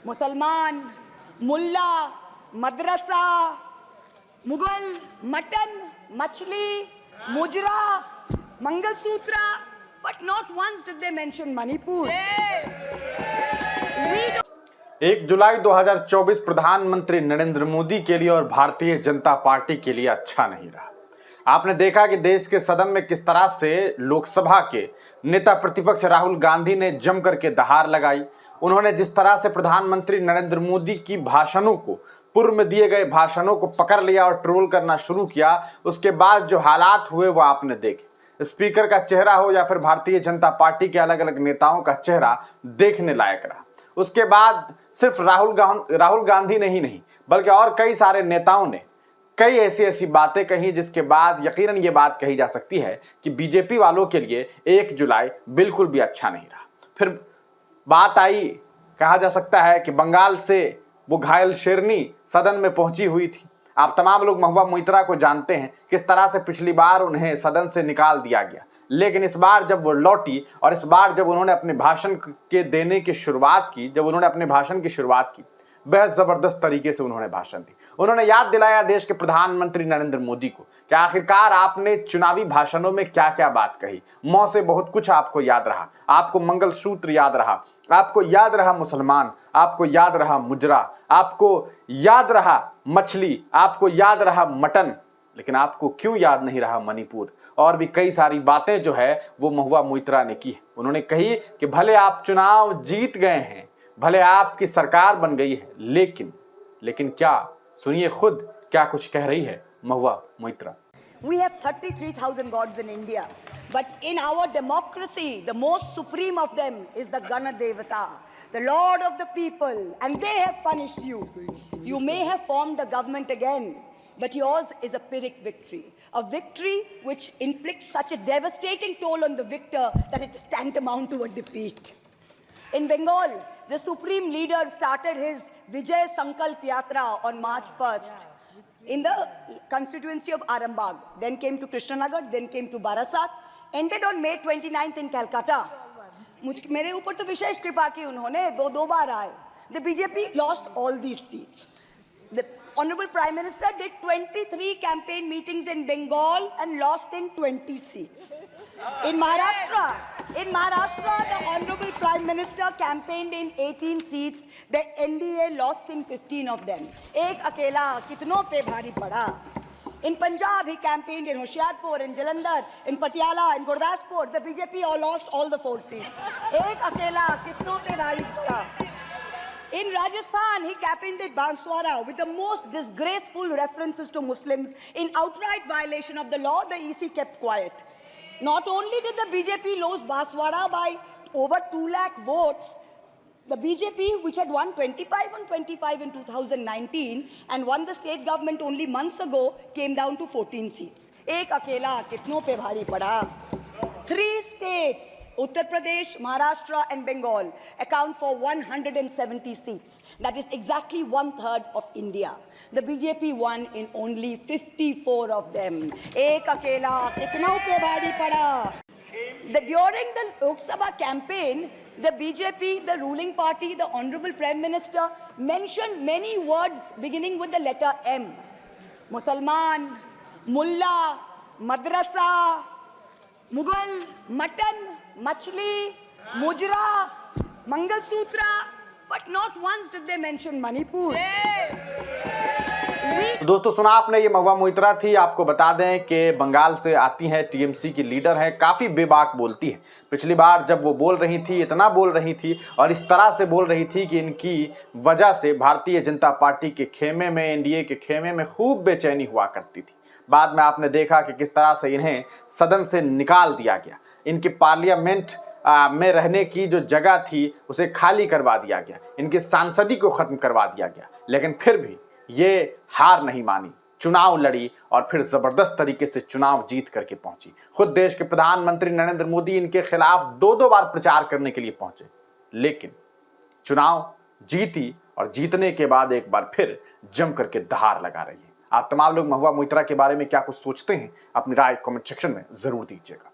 मुसलमान, मुल्ला, मदरसा, मुगल, मटन, मछली, मुजरा, mangalsutra, but not once did they mention Manipur. 1 जुलाई 2024 प्रधानमंत्री नरेंद्र मोदी के लिए और भारतीय जनता पार्टी के लिए अच्छा नहीं रहा। आपने देखा कि देश के सदन में किस तरह से लोकसभा के नेता प्रतिपक्ष राहुल गांधी ने जम करके दहाड़ लगाई। उन्होंने जिस तरह से प्रधानमंत्री नरेंद्र मोदी की भाषणों को, पूर्व में दिए गए भाषणों को पकड़ लिया और ट्रोल करना शुरू किया, उसके बाद जो हालात हुए वो आपने देखे। स्पीकर का चेहरा हो या फिर भारतीय जनता पार्टी के अलग अलग नेताओं का चेहरा देखने लायक रहा। उसके बाद सिर्फ राहुल गांधी ने ही नहीं बल्कि और कई सारे नेताओं ने कई ऐसी बातें कही, जिसके बाद यकीनन ये बात कही जा सकती है कि बीजेपी वालों के लिए 1 जुलाई बिल्कुल भी अच्छा नहीं रहा। फिर बात आई, कहा जा सकता है कि बंगाल से वो घायल शेरनी सदन में पहुंची हुई थी। आप तमाम लोग महुआ मोइत्रा को जानते हैं, किस तरह से पिछली बार उन्हें सदन से निकाल दिया गया, लेकिन इस बार जब वो लौटी और इस बार जब उन्होंने अपने भाषण के देने की शुरुआत की, जब उन्होंने अपने भाषण की शुरुआत की, बेहद जबरदस्त तरीके से उन्होंने भाषण दी। उन्होंने याद दिलाया देश के प्रधानमंत्री नरेंद्र मोदी को कि आखिरकार आपने चुनावी भाषणों में क्या क्या बात कही। मुंह से बहुत कुछ आपको याद रहा, आपको मंगलसूत्र याद रहा, आपको याद रहा मुसलमान, आपको याद रहा मुजरा, आपको याद रहा मछली, आपको याद रहा मटन, लेकिन आपको क्यों याद नहीं रहा मणिपुर। और भी कई सारी बातें जो है वो महुआ मोइत्रा ने की। उन्होंने कही कि भले आप चुनाव जीत गए हैं, भले आपकी सरकार बन गई है, लेकिन क्या, सुनिए खुद क्या कुछ कह रही है Mahua Moitra. We have 33,000 gods in India, but in our democracy, the most supreme of them is the Ganadevata, the Lord of the people, and they have punished you. You may have formed the government again, but yours is a Pyrrhic victory, a victory which inflicts such a devastating toll on the victor that it is tantamount to a defeat. In Bengal, the supreme leader started his Vijay Sankalp Yatra on March 1st in the constituency of Arambagh, then came to Krishnanagar, then came to Barasat, ended on May 29th in Calcutta. मेरे ऊपर तो विशेष कृपा की उन्होंने, दो बार आए। The BJP lost all these seats. The Honorable Prime Minister did 23 campaign meetings in Bengal and lost in 20 seats. In Maharashtra, the Honorable Prime Minister campaigned in 18 seats. The NDA lost in 15 of them. एक अकेला कितनों पे भारी पड़ा. In Punjab, he campaigned in Hoshiarpur, in Jalandhar, in Patiala, in Gurdaspur. The BJP all lost all the 4 seats. एक अकेला कितनों पे भारी पड़ा. In Rajasthan, he campaigned at Banswara with the most disgraceful references to Muslims. In outright violation of the law, the EC kept quiet. Not only did the BJP lose Banswara by over 2 lakh votes, the BJP, which had won 25 on 25 in 2019 and won the state government only months ago, came down to 14 seats. Ek akela kitno pe bhari pada. 3 states, Uttar Pradesh, Maharashtra and Bengal, account for 170 seats. That is exactly 1/3 of India. The BJP won in only 54 of them. Ek akela kitno pe bhari pada. During the Lok Sabha campaign, the BJP, the ruling party, the Honorable Prime Minister mentioned many words beginning with the letter M. Musalman, Mulla, Madrasa, Mughal, mutton, machli, mujra, Mangalsutra, but not once did they mention Manipur. दोस्तों सुना आपने, ये महुआ मोइत्रा थी। आपको बता दें कि बंगाल से आती हैं, टीएमसी की लीडर हैं, काफ़ी बेबाक बोलती है। पिछली बार जब वो बोल रही थी, इतना बोल रही थी और इस तरह से बोल रही थी कि इनकी वजह से भारतीय जनता पार्टी के खेमे में, एनडीए के खेमे में खूब बेचैनी हुआ करती थी। बाद में आपने देखा कि किस तरह से इन्हें सदन से निकाल दिया गया। इनकी पार्लियामेंट में रहने की जो जगह थी उसे खाली करवा दिया गया, इनकी सांसदी को ख़त्म करवा दिया गया, लेकिन फिर भी ये हार नहीं मानी, चुनाव लड़ी और फिर ज़बरदस्त तरीके से चुनाव जीत करके पहुंची। खुद देश के प्रधानमंत्री नरेंद्र मोदी इनके खिलाफ 2 बार प्रचार करने के लिए पहुंचे, लेकिन चुनाव जीती और जीतने के बाद एक बार फिर जम करके दहाड़ लगा रही है। आप तमाम लोग महुआ मोइत्रा के बारे में क्या कुछ सोचते हैं, अपनी राय कमेंट सेक्शन में ज़रूर दीजिएगा।